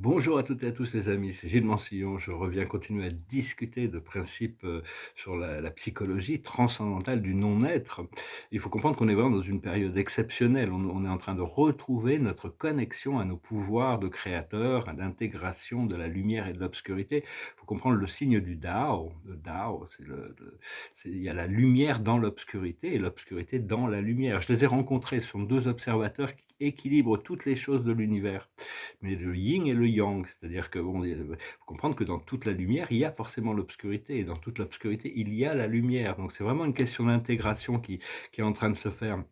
Bonjour à toutes et à tous les amis, c'est Gilles Mansillon. Je reviens continuer à discuter de principes sur la psychologie transcendantale du non-être. Il faut comprendre qu'on est vraiment dans une période exceptionnelle. On est en train de retrouver notre connexion à nos pouvoirs de créateur, à l'intégration de la lumière et de l'obscurité. Il faut comprendre le signe du Dao. Le Dao, il y a la lumière dans l'obscurité et l'obscurité dans la lumière. Je les ai rencontrés, ce sont deux observateurs qui équilibrent toutes les choses de l'univers, mais le yin et le yang, c'est-à-dire que bon, il faut comprendre que dans toute la lumière, il y a forcément l'obscurité, et dans toute l'obscurité, il y a la lumière. Donc c'est vraiment une question d'intégration qui est en train de se faire.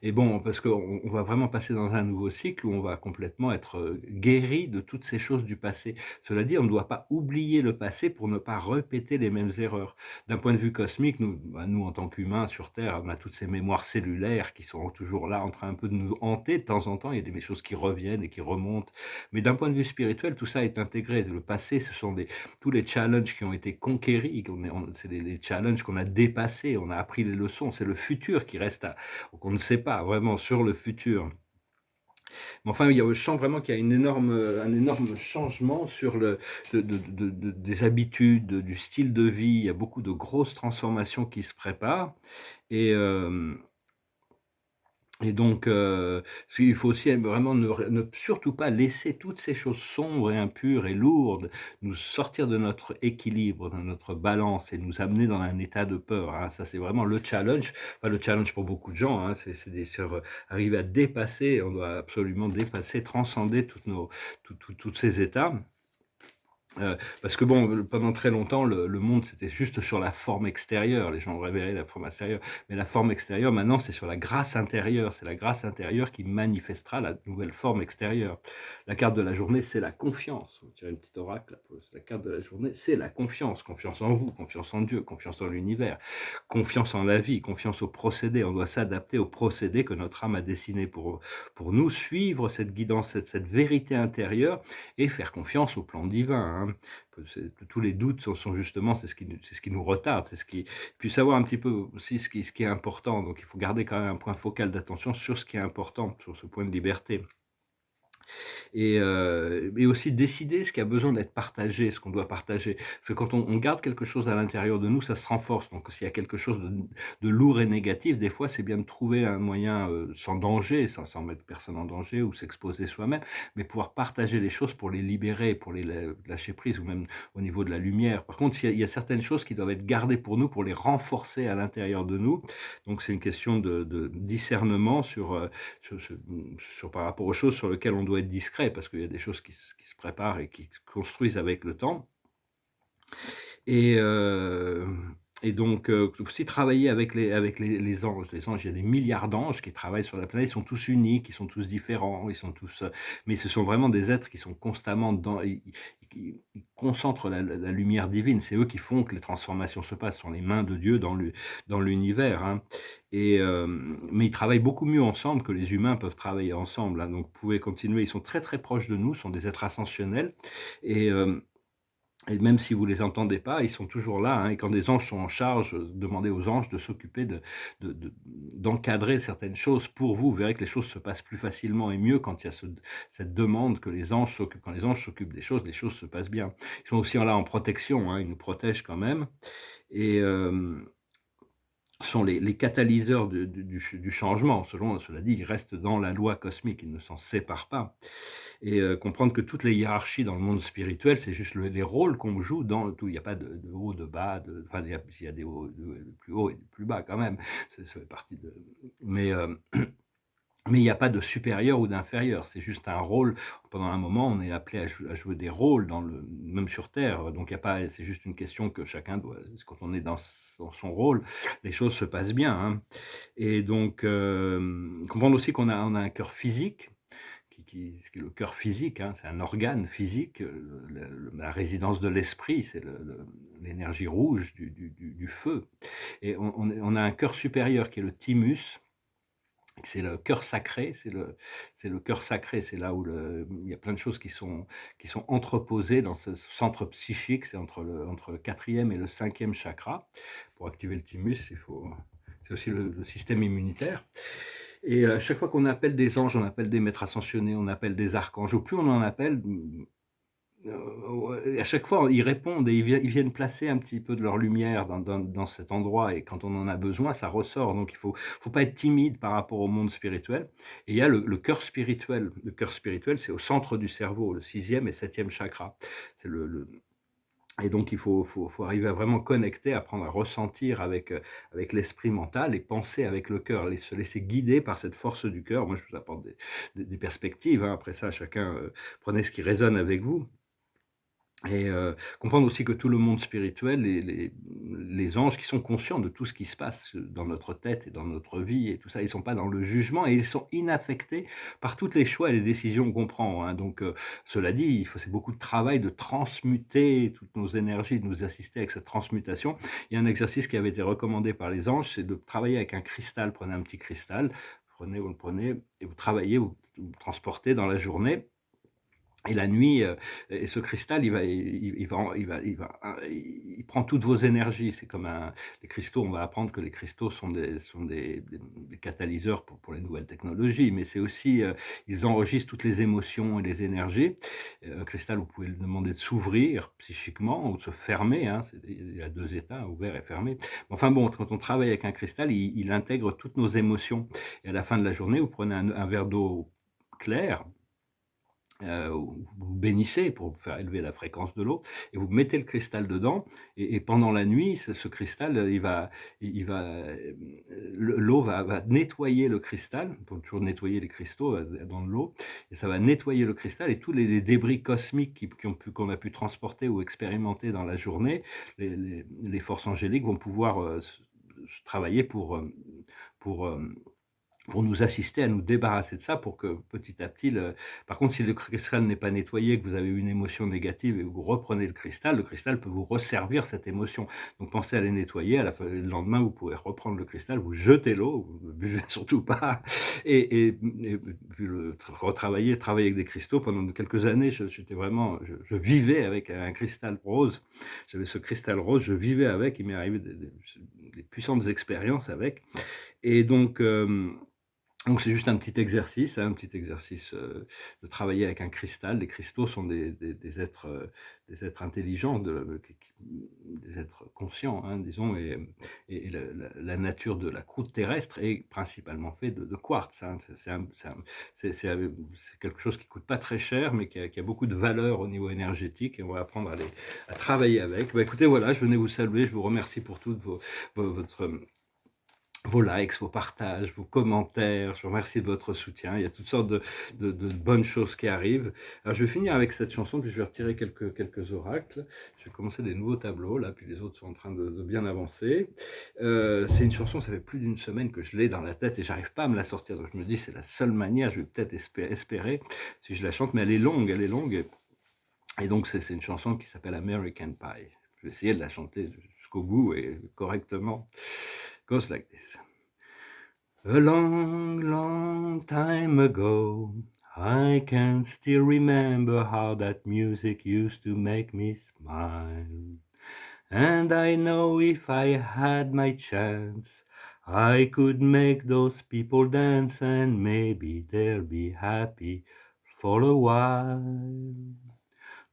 Et bon, parce qu'on va vraiment passer dans un nouveau cycle où on va complètement être guéri de toutes ces choses du passé. Cela dit, on ne doit pas oublier le passé pour ne pas répéter les mêmes erreurs. D'un point de vue cosmique, nous en tant qu'humains sur Terre, on a toutes ces mémoires cellulaires qui sont toujours là, en train un peu de nous hanter de temps en temps. Il y a des choses qui reviennent et qui remontent. Mais d'un point de vue spirituel, tout ça est intégré. Le passé, ce sont tous les challenges qui ont été conquéris, c'est les challenges qu'on a dépassés, on a appris les leçons. C'est le futur qui reste à, donc on ne sait pas vraiment sur le futur. Mais enfin, je sens vraiment qu'il y a un énorme changement sur des habitudes, du style de vie. Il y a beaucoup de grosses transformations qui se préparent. Et, et donc, il faut aussi vraiment ne surtout pas laisser toutes ces choses sombres et impures et lourdes nous sortir de notre équilibre, de notre balance et nous amener dans un état de peur, hein. Ça, c'est vraiment le challenge, enfin le challenge pour beaucoup de gens, hein, arriver à dépasser, on doit absolument dépasser, transcender tous ces états. Parce que bon, pendant très longtemps, le monde, c'était juste sur la forme extérieure. Les gens révélaient la forme extérieure. Mais la forme extérieure, maintenant, c'est sur la grâce intérieure. C'est la grâce intérieure qui manifestera la nouvelle forme extérieure. La carte de la journée, c'est la confiance. On tire une petite oracle, là, la carte de la journée, c'est la confiance. Confiance en vous, confiance en Dieu, confiance en l'univers, confiance en la vie, confiance au procédé. On doit s'adapter au procédé que notre âme a dessiné pour nous, suivre cette guidance, cette vérité intérieure et faire confiance au plan divin, hein. Tous les doutes sont justement, c'est ce qui nous retarde, c'est ce qui, puis savoir un petit peu aussi ce qui est important. Donc il faut garder quand même un point focal d'attention sur ce qui est important, sur ce point de liberté. Et aussi décider ce qui a besoin d'être partagé, ce qu'on doit partager. Parce que quand on garde quelque chose à l'intérieur de nous, ça se renforce. Donc s'il y a quelque chose de lourd et négatif, des fois, c'est bien de trouver un moyen, sans danger, sans mettre personne en danger ou s'exposer soi-même, mais pouvoir partager les choses pour les libérer, pour les lâcher prise, ou même au niveau de la lumière. Par contre, il y a certaines choses qui doivent être gardées pour nous, pour les renforcer à l'intérieur de nous. Donc c'est une question de discernement sur par rapport aux choses sur lesquelles on doit être discret, parce qu'il y a des choses qui se préparent et qui se construisent avec le temps. Et donc aussi travailler avec les anges. Les anges, il y a des milliards d'anges qui travaillent sur la planète. Ils sont tous uniques, ils sont tous différents, ils sont tous, mais ce sont vraiment des êtres qui sont constamment dans, ils concentrent la lumière divine. C'est eux qui font que les transformations se passent. Ce sont les mains de Dieu dans l'univers, hein. Mais ils travaillent beaucoup mieux ensemble que les humains peuvent travailler ensemble, hein. Donc vous pouvez continuer. Ils sont très, très proches de nous, ce sont des êtres ascensionnels. Et hem et même si vous les entendez pas, ils sont toujours là, hein. Et quand des anges sont en charge, demandez aux anges de s'occuper d'encadrer certaines choses pour vous. Vous verrez que les choses se passent plus facilement et mieux quand il y a cette demande que les anges s'occupent. Quand les anges s'occupent des choses, les choses se passent bien. Ils sont aussi là en protection, hein, ils nous protègent quand même. Et sont les catalyseurs du changement. Cela dit, ils restent dans la loi cosmique, ils ne s'en séparent pas. Et comprendre que toutes les hiérarchies dans le monde spirituel, c'est juste les rôles qu'on joue dans tout. Il n'y a pas de haut, de bas, enfin, il y a des hauts, de plus hauts et de plus bas quand même. Ça fait partie de, mais mais il n'y a pas de supérieur ou d'inférieur. C'est juste un rôle. Pendant un moment, on est appelé à jouer des rôles même sur terre. Donc il y a pas, c'est juste une question que chacun doit, quand on est dans son rôle, les choses se passent bien, hein. Et donc comprendre aussi on a un cœur physique ce qui est le cœur physique, hein, c'est un organe physique, la résidence de l'esprit, c'est l'énergie rouge du feu. Et on a un cœur supérieur qui est le thymus, c'est le cœur sacré, c'est le cœur sacré, c'est là où il y a plein de choses qui sont entreposées dans ce centre psychique, c'est entre le 4e et le 5e chakra. Pour activer le thymus, c'est aussi le système immunitaire. Et à chaque fois qu'on appelle des anges, on appelle des maîtres ascensionnés, on appelle des archanges, au plus on en appelle, ouais, à chaque fois, ils répondent et ils viennent placer un petit peu de leur lumière dans cet endroit et quand on en a besoin, ça ressort. Donc il faut pas être timide par rapport au monde spirituel et il y a le cœur spirituel. Le cœur spirituel, c'est au centre du cerveau, le sixième et septième chakra. C'est le Et donc il faut arriver à vraiment connecter, apprendre à ressentir avec l'esprit mental et penser avec le cœur, se laisser guider par cette force du cœur. Moi, je vous apporte des perspectives, hein. Après ça, chacun, prenez ce qui résonne avec vous. Et comprendre aussi que tout le monde spirituel, les anges qui sont conscients de tout ce qui se passe dans notre tête et dans notre vie et tout ça, ils sont pas dans le jugement et ils sont inaffectés par toutes les choix et les décisions qu'on prend, hein. Donc cela dit, c'est beaucoup de travail de transmuter toutes nos énergies, de nous assister avec cette transmutation. Il y a un exercice qui avait été recommandé par les anges, c'est de travailler avec un cristal. Prenez un petit cristal, vous le prenez et vous travaillez, vous le transportez dans la journée et la nuit, et ce cristal, il prend toutes vos énergies. C'est comme les cristaux, on va apprendre que les cristaux sont des catalyseurs pour les nouvelles technologies, mais c'est aussi, ils enregistrent toutes les émotions et les énergies. Un cristal, vous pouvez lui demander de s'ouvrir psychiquement ou de se fermer, hein, il y a 2 états, ouvert et fermé. Enfin bon, quand on travaille avec un cristal, il intègre toutes nos émotions et à la fin de la journée, vous prenez un verre d'eau claire. Vous bénissez pour faire élever la fréquence de l'eau et vous mettez le cristal dedans et pendant la nuit, ce cristal, l'eau va nettoyer le cristal. Il faut toujours nettoyer les cristaux, dans de l'eau et ça va nettoyer le cristal et tous les débris cosmiques qu'on a pu transporter ou expérimenter dans la journée, les forces angéliques vont pouvoir, travailler pour, hem pour nous assister à nous débarrasser de ça, pour que petit à petit par contre, si le cristal n'est pas nettoyé, que vous avez une émotion négative et que vous reprenez le cristal peut vous resservir cette émotion. Donc pensez à les nettoyer, à la fin le lendemain, vous pouvez reprendre le cristal, vous jetez l'eau, vous ne buvez surtout pas et puis travailler avec des cristaux. Pendant quelques années, je vivais avec un cristal rose. J'avais ce cristal rose, je vivais avec, il m'est arrivé des puissantes expériences avec et donc c'est juste un petit exercice, hein, un petit exercice, de travailler avec un cristal. Les cristaux sont des êtres intelligents, des êtres conscients, hein, disons et la nature de la croûte terrestre est principalement fait de quartz, hein. C'est quelque chose qui coûte pas très cher, mais qui a beaucoup de valeur au niveau énergétique et on va apprendre à travailler avec. Bah, écoutez, voilà, je venais vous saluer, je vous remercie pour toutes vos likes, vos partages, vos commentaires. Je vous remercie de votre soutien. Il y a toutes sortes de bonnes choses qui arrivent. Alors, je vais finir avec cette chanson, puis je vais retirer quelques oracles. Je vais commencer des nouveaux tableaux, là, puis les autres sont en train de bien avancer. C'est une chanson, ça fait plus d'une semaine que je l'ai dans la tête et j'arrive pas à me la sortir. Donc, je me dis, c'est la seule manière, je vais peut-être espérer si je la chante, mais elle est longue. Et donc, c'est une chanson qui s'appelle American Pie. Je vais essayer de la chanter jusqu'au bout et correctement. Goes like this. A long, long time ago, I can still remember how that music used to make me smile. And I know if I had my chance, I could make those people dance and maybe they'll be happy for a while.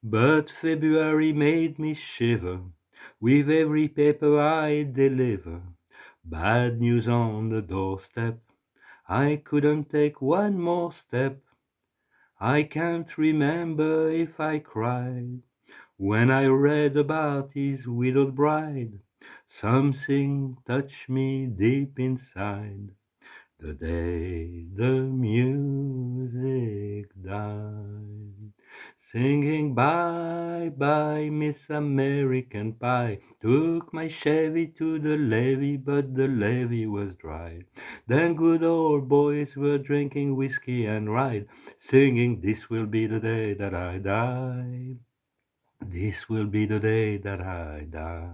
But February made me shiver with every paper I deliver. Bad news on the doorstep. I couldn't take one more step. I can't remember if I cried when I read about his widowed bride. Something touched me deep inside the day the music died. Singing bye bye Miss American Pie, took my Chevy to the levee, but the levee was dry. Then good old boys were drinking whiskey and rye, singing this will be the day that I die. This will be the day that I die.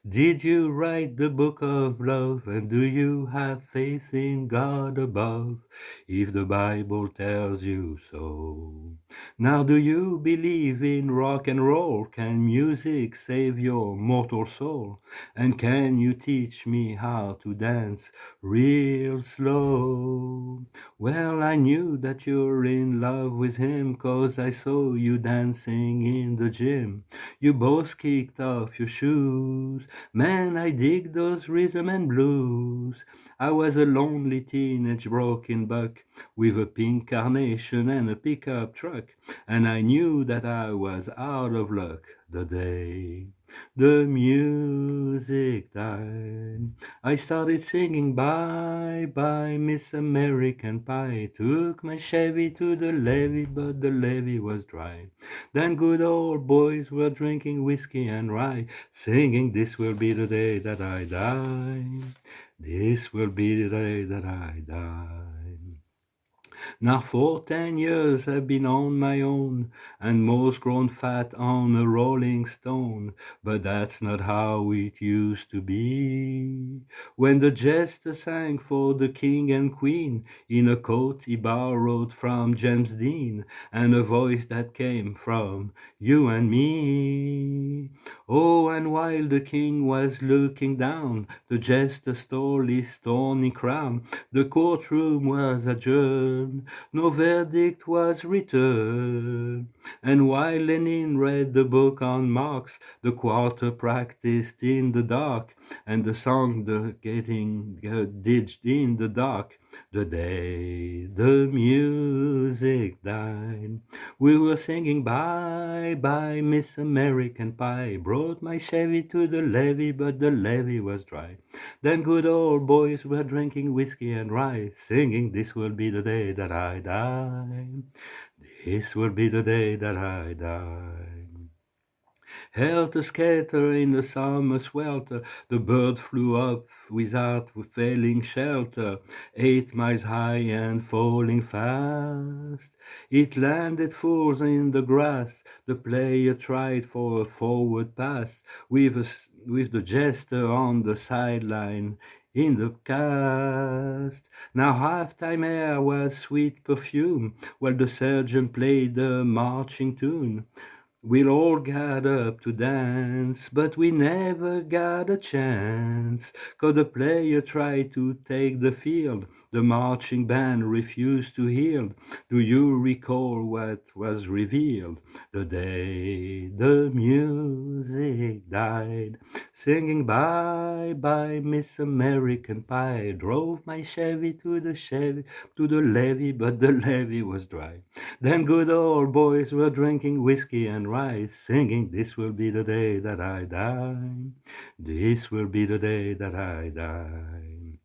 Did you write the book of love, and do you have faith in God above? If the Bible tells you so, Now do you believe in rock and roll? Can music save your mortal soul? And can you teach me how to dance real slow? Well, I knew that you're in love with him, 'cause I saw you dancing in the gym. You both kicked off your shoes. Man, I dig those rhythm and blues. I was a lonely teenage broken buck with a pink carnation and a pickup truck, and I knew that I was out of luck the day the music died. I started singing bye bye Miss American Pie. Took my Chevy to the levee, but the levee was dry. Then good old boys were drinking whiskey and rye, singing this will be the day that I die. This will be the day that I die. Now for 10 years I've been on my own, and most grown fat on a rolling stone. But that's not how it used to be. When the jester sang for the king and queen, in a coat he borrowed from James Dean, and a voice that came from you and me. Oh, and while the king was looking down, the jester stole his thorny crown. The courtroom was adjourned, no verdict was returned. And while Lenin read the book on Marx, the quarter practiced in the dark, and the song the getting ditched in the dark. The day the music died, we were singing bye bye Miss American Pie. Brought my Chevy to the levee, but the levee was dry. Then good old boys were drinking whiskey and rye, singing this will be the day that I die. This will be the day that I die. Helter-skelter in the summer swelter, the bird flew up without failing shelter, 8 miles high and falling fast. It landed full in the grass, the player tried for a forward pass, with the jester on the sideline in the cast. Now half-time air was sweet perfume, while the surgeon played the marching tune. We'll all got up to dance, but we never got a chance. 'Cause the player tried to take the field, the marching band refused to yield. Do you recall what was revealed? The day the music died. Singing bye bye Miss American Pie. Drove my Chevy to the levee, but the levee was dry. Then good old boys were drinking whiskey and rye, singing this will be the day that I die. This will be the day that I die.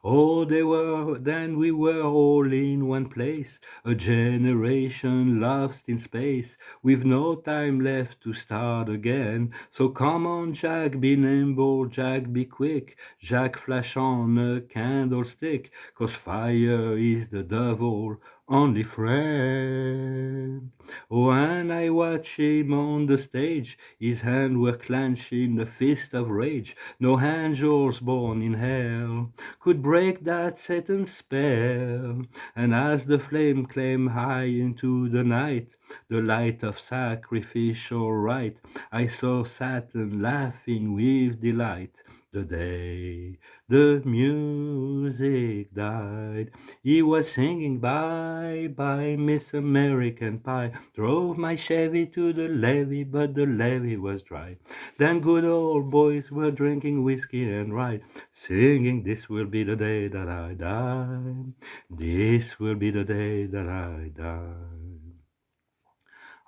Oh, then we were all in one place, a generation lost in space, with no time left to start again. So come on, Jack, be nimble, Jack, be quick, Jack, flash on a candlestick, 'cause fire is the devil only friend. Oh, and I watch him on the stage, his hands were clenched in a fist of rage. No angels born in hell could break that Satan's spell. And as the flame climbed high into the night, the light of sacrificial rite, I saw Satan laughing with delight. The day the music died, he was singing bye bye Miss American Pie. Drove my Chevy to the levee, but the levee was dry. Then good old boys were drinking whiskey and rye, singing this will be the day that I die. This will be the day that I die.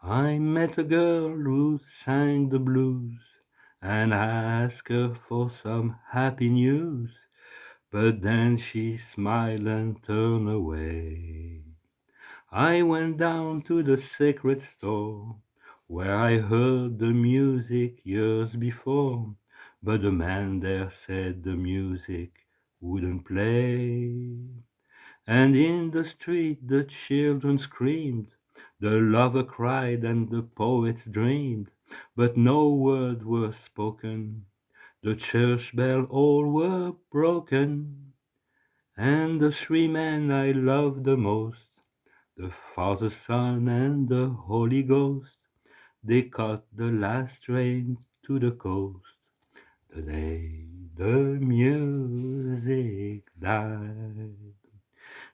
I met a girl who sang the blues, and asked her for some happy news. But then she smiled and turned away. I went down to the sacred store, where I heard the music years before. But the man there said the music wouldn't play. And in the street the children screamed, the lover cried and the poets dreamed, but no word was spoken. The church bell all were broken, and the 3 men I loved the most The Father, Son, and the Holy Ghost, they caught the last train to the coast. The day the music died.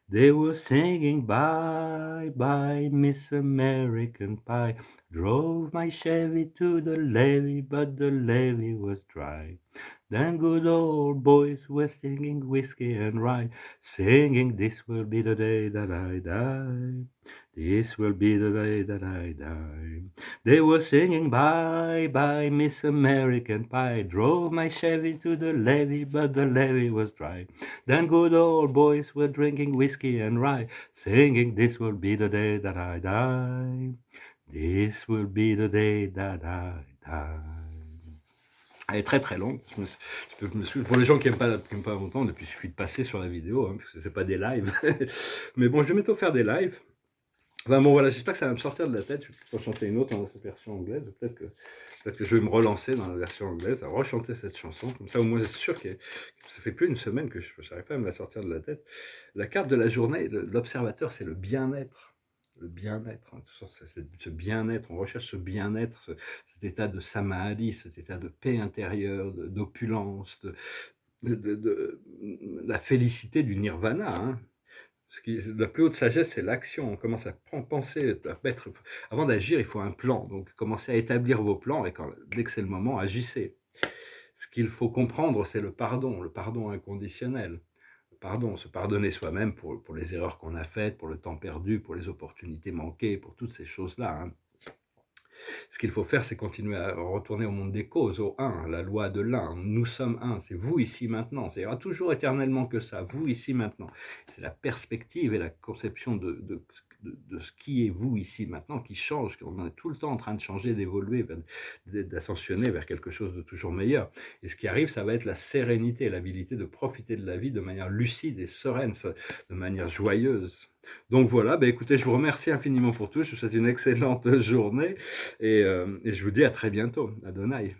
They were singing bye bye, Miss American Pie. Drove my Chevy to the levee, but the levee was dry. Then good old boys were singing whiskey and rye, singing, "This will be the day that I die. This will be the day that I die." They were singing bye bye, Miss American Pie. Drove my Chevy to the levee, but the levee was dry. Then good old boys were drinking whiskey and rye, singing, "This will be the day that I die. This will be the day that I die." Elle est très très longue. Pour les gens qui aiment pas longtemps, il suffit de passer sur la vidéo, hein, parce que c'est pas des lives. Mais bon, je vais bientôt faire des lives. Enfin bon, voilà, j'espère que ça va me sortir de la tête. Je vais plutôt chanter une autre dans cette version anglaise. Peut-être que je vais me relancer dans la version anglaise, à rechanter cette chanson. Comme ça, au moins, c'est sûr que ça fait plus d'une semaine que je n'arrive pas à me la sortir de la tête. La carte de la journée, l'observateur, c'est le bien-être. Le bien-être, hein, c'est ce bien-être, on recherche ce bien-être, cet état de samadhi, cet état de paix intérieure, d'opulence, de la félicité du nirvana, hein. La plus haute sagesse, c'est l'action. On commence à penser, avant d'agir, il faut un plan. Donc, commencez à établir vos plans et dès que c'est le moment, agissez. Ce qu'il faut comprendre, c'est le pardon inconditionnel. Le pardon, se pardonner soi-même pour les erreurs qu'on a faites, pour le temps perdu, pour les opportunités manquées, pour toutes ces choses-là, hein. Ce qu'il faut faire, c'est continuer à retourner au monde des causes, au un, la loi de l'un. Nous sommes un, c'est vous ici maintenant. Ça ira toujours éternellement que ça, vous ici maintenant. C'est la perspective et la conception de ce qui est vous ici maintenant qui change. On est tout le temps en train de changer, d'évoluer, d'ascensionner vers quelque chose de toujours meilleur. Et ce qui arrive, ça va être la sérénité, l'habilité de profiter de la vie de manière lucide et sereine, de manière joyeuse. Donc voilà, écoutez, je vous remercie infiniment pour tout. Je vous souhaite une excellente journée et je vous dis à très bientôt. Adonai.